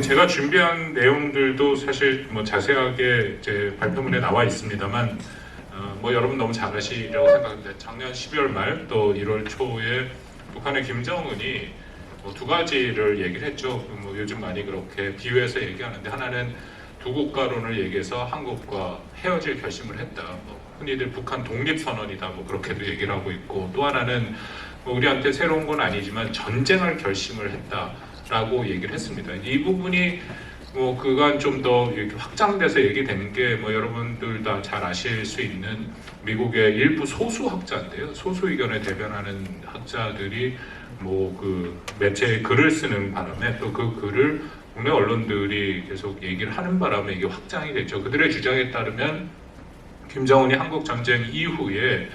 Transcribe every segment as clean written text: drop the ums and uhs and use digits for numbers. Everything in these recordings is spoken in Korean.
제가 준비한 내용들도 사실 자세하게 제 발표문에 나와 있습니다만, 여러분 너무 잘 아시리라고 생각합니다. 작년 12월 말 또 1월 초에 북한의 김정은이 두 가지를 얘기를 했죠. 요즘 많이 그렇게 비유해서 얘기하는데, 하나는 두 국가론을 얘기해서 한국과 헤어질 결심을 했다. 흔히들 북한 독립선언이다. 그렇게도 얘기를 하고 있고, 또 하나는 우리한테 새로운 건 아니지만 전쟁할 결심을 했다라고 얘기를 했습니다. 이 부분이 그간 좀 더 이렇게 확장돼서 얘기되는 게 여러분들 다 잘 아실 수 있는 미국의 일부 소수 학자인데요. 소수 의견을 대변하는 학자들이 그 매체에 글을 쓰는 바람에 또 그 글을 국내 언론들이 계속 얘기를 하는 바람에 이게 확장이 됐죠. 그들의 주장에 따르면 김정은이 한국 전쟁 이후에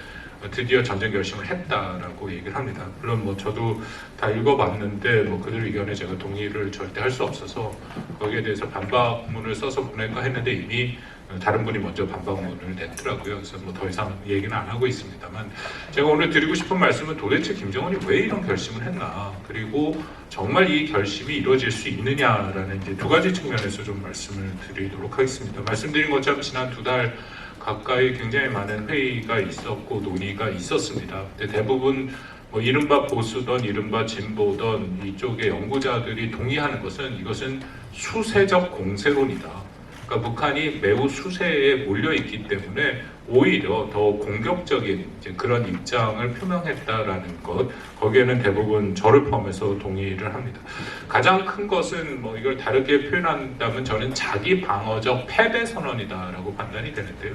드디어 전쟁 결심을 했다라고 얘기를 합니다. 물론 저도 다 읽어봤는데 그들 의견에 제가 동의를 절대 할 수 없어서 거기에 대해서 반박문을 써서 보낼까 했는데 이미 다른 분이 먼저 반박문을 냈더라고요. 그래서 더 이상 얘기는 안 하고 있습니다만, 제가 오늘 드리고 싶은 말씀은 도대체 김정은이 왜 이런 결심을 했나, 그리고 정말 이 결심이 이루어질 수 있느냐라는 이제 두 가지 측면에서 좀 말씀을 드리도록 하겠습니다. 말씀드린 것처럼 지난 두 달 가까이 굉장히 많은 회의가 있었고 논의가 있었습니다. 근데 대부분 이른바 보수든 이른바 진보든 이쪽의 연구자들이 동의하는 것은 이것은 수세적 공세론이다. 그러니까 북한이 매우 수세에 몰려있기 때문에 오히려 더 공격적인 그런 입장을 표명했다라는 것, 거기에는 대부분 저를 포함해서 동의를 합니다. 가장 큰 것은 이걸 다르게 표현한다면 저는 자기 방어적 패배 선언이다라고 판단이 되는데요.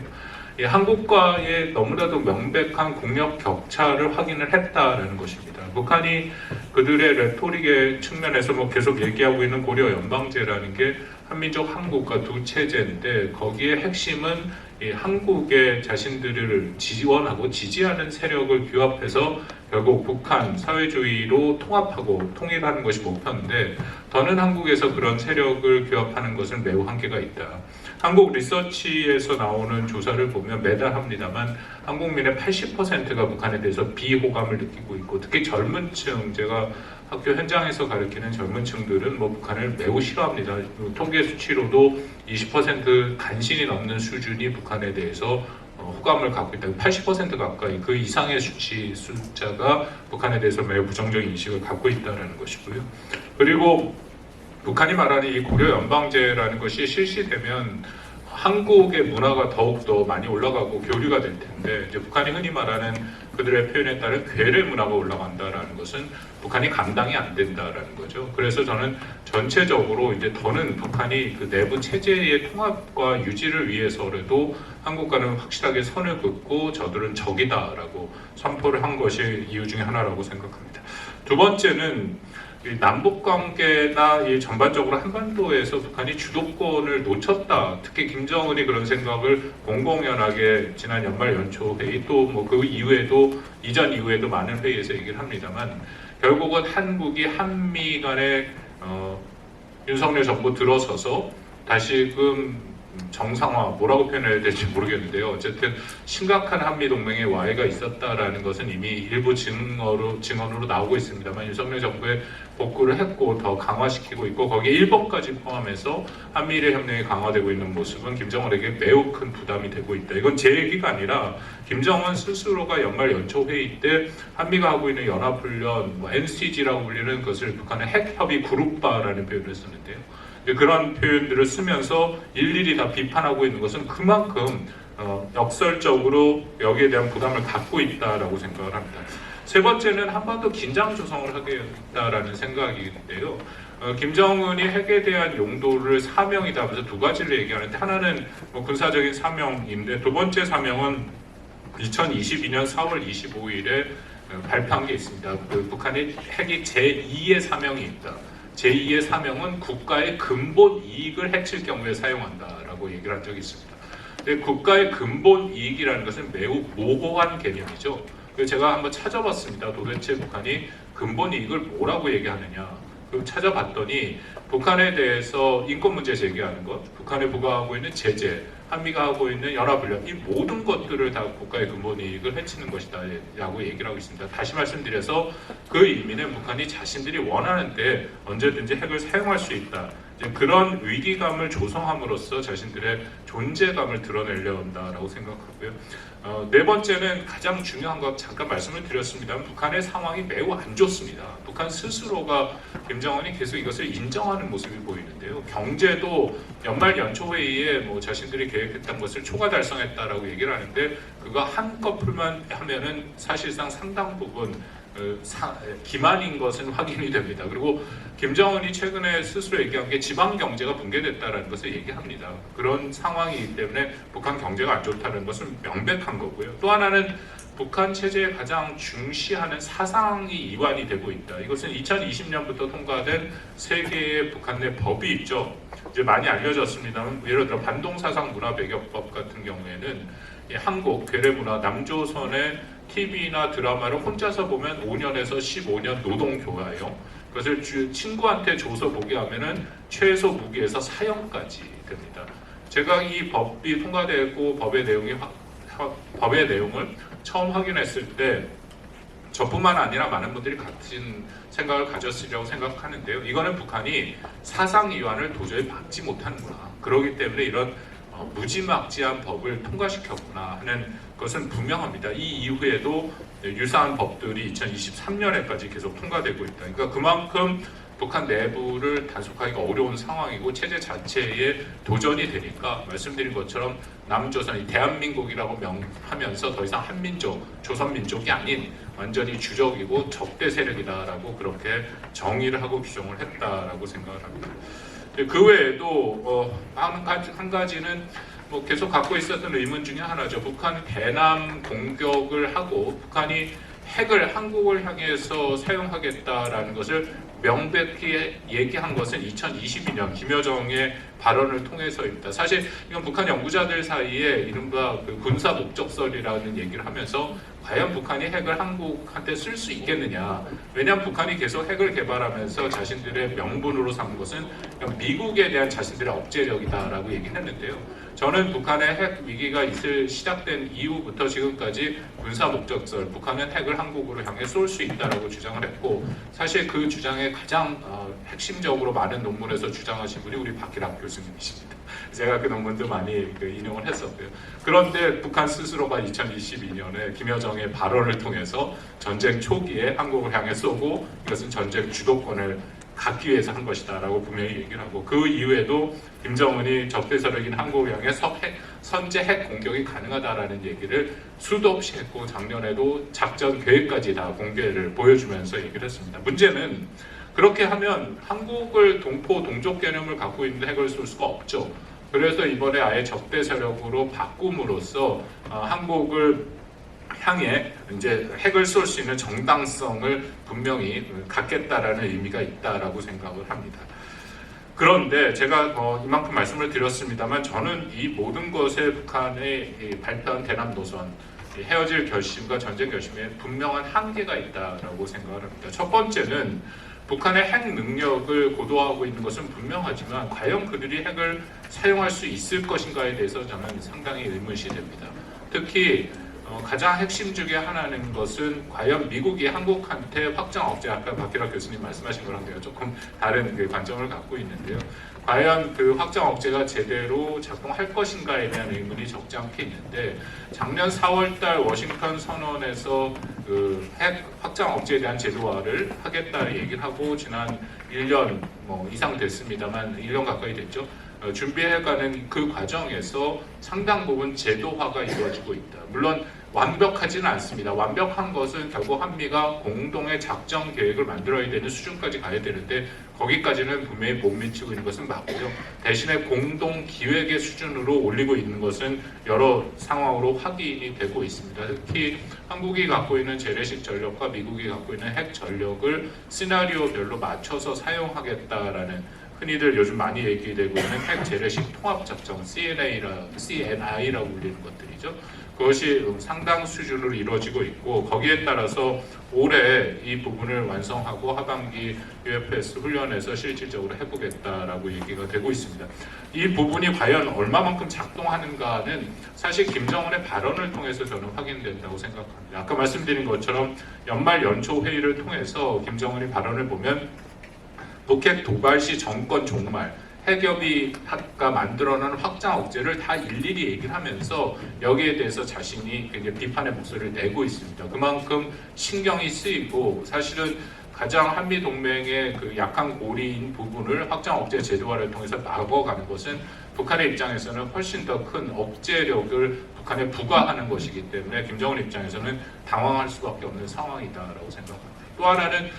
한국과의 너무나도 명백한 국력 격차를 확인을 했다라는 것입니다. 북한이 그들의 레토릭의 측면에서 계속 얘기하고 있는 고려 연방제라는 게 한민족 한국과 두 체제인데, 거기에 핵심은 한국의 자신들을 지원하고 지지하는 세력을 규합해서 결국 북한 사회주의로 통합하고 통일하는 것이 목표인데, 더는 한국에서 그런 세력을 규합하는 것은 매우 한계가 있다. 한국 리서치에서 나오는 조사를 보면 매달 합니다만 한국민의 80%가 북한에 대해서 비호감을 느끼고 있고, 특히 젊은 층, 제가 학교 현장에서 가르치는 젊은 층들은 북한을 매우 싫어합니다. 통계 수치로도 20% 간신히 넘는 수준이 북한에 대해서 호감을 갖고 있다. 80% 가까이, 그 이상의 숫자가 북한에 대해서 매우 부정적인 인식을 갖고 있다는 것이고요. 그리고 북한이 말하는 이 고려 연방제라는 것이 실시되면 한국의 문화가 더욱더 많이 올라가고 교류가 될 텐데, 이제 북한이 흔히 말하는 그들의 표현에 따른 괴뢰 문화가 올라간다라는 것은 북한이 감당이 안 된다라는 거죠. 그래서 저는 전체적으로 이제 더는 북한이 그 내부 체제의 통합과 유지를 위해서라도 한국과는 확실하게 선을 긋고 저들은 적이다라고 선포를 한 것이 이유 중에 하나라고 생각합니다. 두 번째는 남북 관계나 전반적으로 한반도에서 북한이 주도권을 놓쳤다. 특히 김정은이 그런 생각을 공공연하게 지난 연말 연초 회의, 또 그 이후에도, 이전 이후에도 많은 회의에서 얘기를 합니다만, 결국은 한국이 한미 간에 윤석열 정부 들어서서 다시금 정상화, 뭐라고 표현해야 될지 모르겠는데요. 어쨌든 심각한 한미 동맹에 와해가 있었다라는 것은 이미 일부 증언으로 나오고 있습니다만, 윤석열 정부에 복구를 했고 더 강화시키고 있고, 거기에 일본까지 포함해서 한미일 협력이 강화되고 있는 모습은 김정은에게 매우 큰 부담이 되고 있다. 이건 제 얘기가 아니라 김정은 스스로가 연말 연초 회의 때 한미가 하고 있는 연합훈련, NCG라고 불리는 것을 북한의 핵협의 그룹바라는 표현을 썼는데요. 그런 표현들을 쓰면서 일일이 다 비판하고 있는 것은 그만큼 역설적으로 여기에 대한 부담을 갖고 있다라고 생각을 합니다. 세 번째는 한반도 긴장 조성을 하겠다라는 생각인데요. 김정은이 핵에 대한 용도를 사명이다 하면서 두 가지를 얘기하는데, 하나는 군사적인 사명인데, 두 번째 사명은 2022년 4월 25일에 발표한 게 있습니다. 북한의 핵이 제2의 사명이 있다. 제2의 사명은 국가의 근본 이익을 해칠 경우에 사용한다라고 얘기를 한 적이 있습니다. 근데 국가의 근본 이익이라는 것은 매우 모호한 개념이죠. 그래서 제가 한번 찾아봤습니다. 도대체 북한이 근본 이익을 뭐라고 얘기하느냐. 그럼 찾아봤더니 북한에 대해서 인권 문제 제기하는 것, 북한에 부과하고 있는 제재, 한미가 하고 있는 연합훈련, 이 모든 것들을 다 국가의 근본 이익을 해치는 것이다 라고 얘기를 하고 있습니다. 다시 말씀드려서 그 의미는 북한이 자신들이 원하는 때 언제든지 핵을 사용할 수 있다, 그런 위기감을 조성함으로써 자신들의 존재감을 드러내려 한다라고 생각하고요. 네 번째는 가장 중요한 것 잠깐 말씀을 드렸습니다. 북한의 상황이 매우 안 좋습니다. 북한 스스로가 김정은이 계속 이것을 인정하는 모습이 보이는데요. 경제도 연말 연초회의에 뭐 자신들이 계획했던 것을 초과 달성했다라고 얘기를 하는데, 그거 한꺼풀만 하면은 사실상 상당 부분 기만인 것은 확인이 됩니다. 그리고 김정은이 최근에 스스로 얘기한 게 지방 경제가 붕괴됐다라는 것을 얘기합니다. 그런 상황이기 때문에 북한 경제가 안 좋다는 것은 명백한 거고요. 또 하나는 북한 체제에 가장 중시하는 사상이 이완이 되고 있다. 이것은 2020년부터 통과된 세 개의 북한 내 법이 있죠. 이제 많이 알려졌습니다만, 예를 들어 반동사상 문화배격법 같은 경우에는 한국 괴뢰문화 남조선의 TV나 드라마를 혼자서 보면 5년에서 15년 노동교화예요. 그것을 친구한테 줘서 보게 하면은 최소 무기에서 사형까지 됩니다. 제가 이 법이 통과되고 법의 내용을 처음 확인했을 때 저뿐만 아니라 많은 분들이 같은 생각을 가졌으리라고 생각하는데요. 이거는 북한이 사상 이완을 도저히 막지 못하는구나, 그렇기 때문에 이런 무지막지한 법을 통과시켰구나 하는 것은 분명합니다. 이 이후에도 유사한 법들이 2023년에까지 계속 통과되고 있다. 그러니까 그만큼 북한 내부를 단속하기가 어려운 상황이고 체제 자체에 도전이 되니까, 말씀드린 것처럼 남조선이 대한민국이라고 명하면서 더 이상 한민족, 조선민족이 아닌 완전히 주적이고 적대 세력이다라고 그렇게 정의를 하고 규정을 했다라고 생각을 합니다. 그 외에도 한 가지는 뭐 계속 갖고 있었던 의문 중에 하나죠. 북한이 대남 공격을 하고 북한이 핵을 한국을 향해서 사용하겠다라는 것을 명백히 얘기한 것은 2022년 김여정의 발언을 통해서입니다. 사실 이건 북한 연구자들 사이에 이른바 그 군사 목적설이라는 얘기를 하면서 과연 북한이 핵을 한국한테 쓸 수 있겠느냐. 왜냐하면 북한이 계속 핵을 개발하면서 자신들의 명분으로 삼은 것은 미국에 대한 자신들의 억제력이다라고 얘기를 했는데요. 저는 북한의 핵 위기가 시작된 이후부터 지금까지 군사 목적설, 북한은 핵을 한국으로 향해 쏠 수 있다라고 주장을 했고, 사실 그 주장에 가장 핵심적으로 많은 논문에서 주장하신 분이 우리 박기락 교수님이십니다. 제가 그 논문도 많이 인용을 했었고요. 그런데 북한 스스로가 2022년에 김여정의 발언을 통해서 전쟁 초기에 한국을 향해 쏘고 이것은 전쟁 주도권을 갖기 위해서 한 것이다 라고 분명히 얘기를 하고, 그 이후에도 김정은이 적대 세력인 한국을 향해 선제 핵 공격이 가능하다라는 얘기를 수도 없이 했고, 작년에도 작전 계획까지 다 공개를 보여주면서 얘기를 했습니다. 문제는 그렇게 하면 한국을 동족 개념을 갖고 있는 핵을 쏠 수가 없죠. 그래서 이번에 아예 적대 세력으로 바꿈으로써 한국을 향해 이제 핵을 쏠 수 있는 정당성을 분명히 갖겠다라는 의미가 있다라고 생각을 합니다. 그런데 제가 이만큼 말씀을 드렸습니다만, 저는 이 모든 것에 북한의 발표한 대남 노선, 헤어질 결심과 전쟁 결심에 분명한 한계가 있다라고 생각을 합니다. 첫 번째는 북한의 핵 능력을 고도화하고 있는 것은 분명하지만 과연 그들이 핵을 사용할 수 있을 것인가에 대해서 저는 상당히 의문시 됩니다. 특히 가장 핵심 중에 하나는 것은 과연 미국이 한국한테 확장 억제, 아까 박기락 교수님 말씀하신 거랑 제가 조금 다른 관점을 갖고 있는데요. 과연 그 확장 억제가 제대로 작동할 것인가에 대한 의문이 적지 않게 있는데, 작년 4월달 워싱턴 선언에서 그 핵 확장 억제에 대한 제도화를 하겠다 얘기를 하고 지난 1년 이상 됐습니다만 1년 가까이 됐죠. 준비해가는 그 과정에서 상당 부분 제도화가 이루어지고 있다. 물론 완벽하지는 않습니다. 완벽한 것은 결국 한미가 공동의 작전 계획을 만들어야 되는 수준까지 가야 되는데 거기까지는 분명히 못 미치고 있는 것은 맞고요. 대신에 공동 기획의 수준으로 올리고 있는 것은 여러 상황으로 확인이 되고 있습니다. 특히 한국이 갖고 있는 재래식 전력과 미국이 갖고 있는 핵 전력을 시나리오별로 맞춰서 사용하겠다라는, 흔히들 요즘 많이 얘기되고 있는 핵 재래식 통합작전 CNI라고 불리는 것들이죠. 그것이 상당 수준으로 이루어지고 있고 거기에 따라서 올해 이 부분을 완성하고 하반기 UFS 훈련에서 실질적으로 해보겠다라고 얘기가 되고 있습니다. 이 부분이 과연 얼마만큼 작동하는가는 사실 김정은의 발언을 통해서 저는 확인된다고 생각합니다. 아까 말씀드린 것처럼 연말 연초 회의를 통해서 김정은이 발언을 보면 북핵 도발 시 정권 종말 해협이가 만들어낸 확장 억제를 다 일일이 얘기를 하면서 여기에 대해서 자신이 굉장히 비판의 목소리를 내고 있습니다. 그만큼 신경이 쓰이고 사실은 가장 한미 동맹의 그 약한 고리인 부분을 확장 억제 제도화를 통해서 막아가는 것은 북한의 입장에서는 훨씬 더 큰 억제력을 북한에 부과하는 것이기 때문에 김정은 입장에서는 당황할 수밖에 없는 상황이다라고 생각합니다. 또 하나는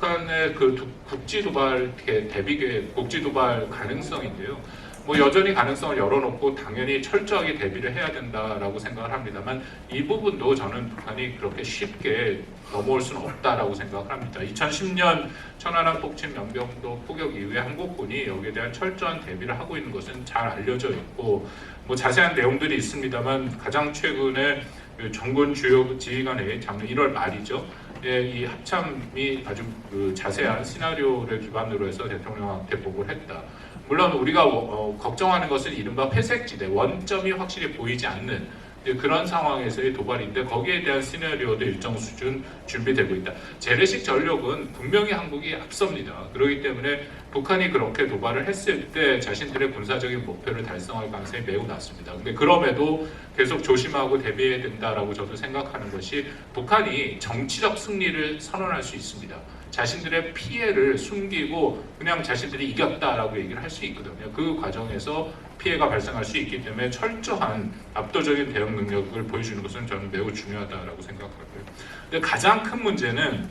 북한의 그 국지 도발 대비 계획, 국지 도발 가능성인데요. 뭐 여전히 가능성을 열어놓고 당연히 철저하게 대비를 해야 된다라고 생각을 합니다만 이 부분도 저는 북한이 그렇게 쉽게 넘어올 수는 없다라고 생각을 합니다. 2010년 천안함 폭침 연병도 포격 이후에 한국군이 여기에 대한 철저한 대비를 하고 있는 것은 잘 알려져 있고 뭐 자세한 내용들이 있습니다만 가장 최근에 정군 주요 지휘관회의 작년 1월 말이죠. 이 합참이 아주 자세한 시나리오를 기반으로 해서 대통령한테 보고를 했다. 물론 우리가 걱정하는 것은 이른바 회색지대, 원점이 확실히 보이지 않는 그런 상황에서의 도발인데 거기에 대한 시나리오도 일정 수준 준비되고 있다. 재래식 전력은 분명히 한국이 앞섭니다. 그렇기 때문에 북한이 그렇게 도발을 했을 때 자신들의 군사적인 목표를 달성할 가능성이 매우 낮습니다. 근데 그럼에도 계속 조심하고 대비해야 된다라고 저도 생각하는 것이 북한이 정치적 승리를 선언할 수 있습니다. 자신들의 피해를 숨기고 그냥 자신들이 이겼다라고 얘기를 할 수 있거든요. 그 과정에서 피해가 발생할 수 있기 때문에 철저한 압도적인 대응 능력을 보여주는 것은 저는 매우 중요하다라고 생각하고요. 근데 가장 큰 문제는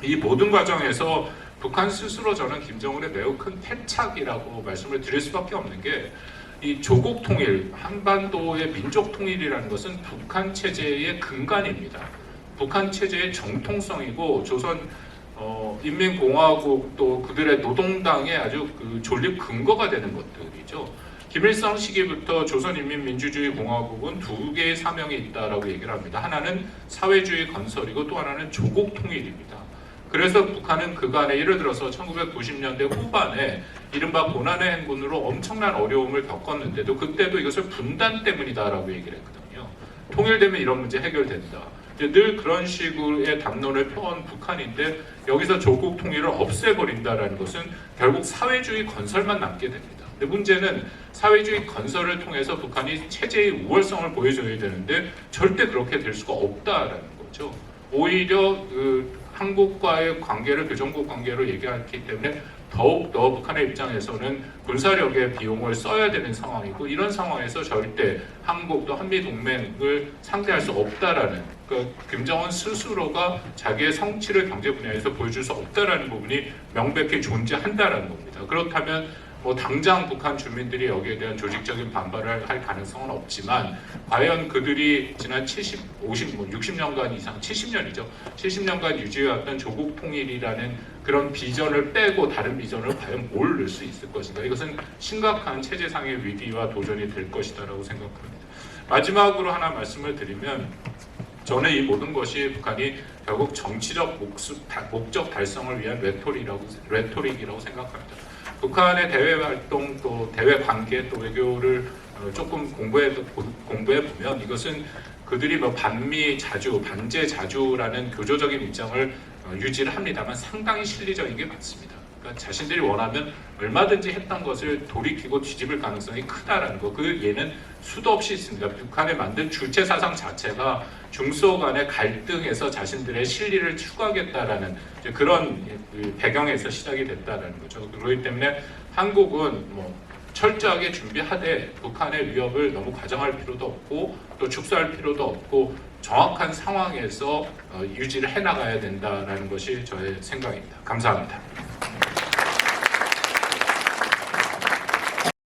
이 모든 과정에서 북한 스스로 저는 김정은의 매우 큰 패착이라고 말씀을 드릴 수밖에 없는 게 이 조국 통일, 한반도의 민족 통일이라는 것은 북한 체제의 근간입니다. 북한 체제의 정통성이고 조선 인민공화국 또 그들의 노동당의 아주 그 존립 근거가 되는 것들이죠. 김일성 시기부터 조선인민민주주의공화국은 두 개의 사명이 있다라고 얘기를 합니다. 하나는 사회주의 건설이고 또 하나는 조국 통일입니다. 그래서 북한은 그간에 예를 들어서 1990년대 후반에 이른바 고난의 행군으로 엄청난 어려움을 겪었는데도 그때도 이것을 분단 때문이다라고 얘기를 했거든요. 통일되면 이런 문제 해결된다. 늘 그런 식의 담론을 펴온 북한인데 여기서 조국 통일을 없애버린다라는 것은 결국 사회주의 건설만 남게 됩니다. 근데 문제는 사회주의 건설을 통해서 북한이 체제의 우월성을 보여줘야 되는데 절대 그렇게 될 수가 없다라는 거죠. 오히려 한국과의 관계를 교정국 관계로 얘기했기 때문에 더욱더 북한의 입장에서는 군사력의 비용을 써야 되는 상황이고 이런 상황에서 절대 한국도 한미동맹을 상대할 수 없다라는 김정은 스스로가 자기의 성취를 경제 분야에서 보여줄 수 없다라는 부분이 명백히 존재한다라는 겁니다. 그렇다면 뭐 당장 북한 주민들이 여기에 대한 조직적인 반발을 할 가능성은 없지만 과연 그들이 지난 60년간 이상 70년이죠. 70년간 유지해왔던 조국 통일이라는 그런 비전을 빼고 다른 비전을 과연 뭘 넣을 수 있을 것인가. 이것은 심각한 체제상의 위기와 도전이 될 것이다라고 생각합니다. 마지막으로 하나 말씀을 드리면 저는 이 모든 것이 북한이 결국 정치적 목적 달성을 위한 레토릭이라고 생각합니다. 북한의 대외 활동 또 대외 관계 또 외교를 조금 공부해 보면 이것은 그들이 뭐 반미 자주, 반제 자주라는 교조적인 입장을 유지를 합니다만 상당히 실리적인 게 맞습니다. 그러니까 자신들이 원하면 얼마든지 했던 것을 돌이키고 뒤집을 가능성이 크다라는 거. 그 예는 수도 없이 있습니다. 북한에 만든 주체 사상 자체가 중소 간의 갈등에서 자신들의 실리를 추구하겠다라는 그런 배경에서 시작이 됐다라는 거죠. 그렇기 때문에 한국은 뭐 철저하게 준비하되 북한의 위협을 너무 과장할 필요도 없고 또 축소할 필요도 없고 정확한 상황에서 유지를 해나가야 된다라는 것이 저의 생각입니다. 감사합니다.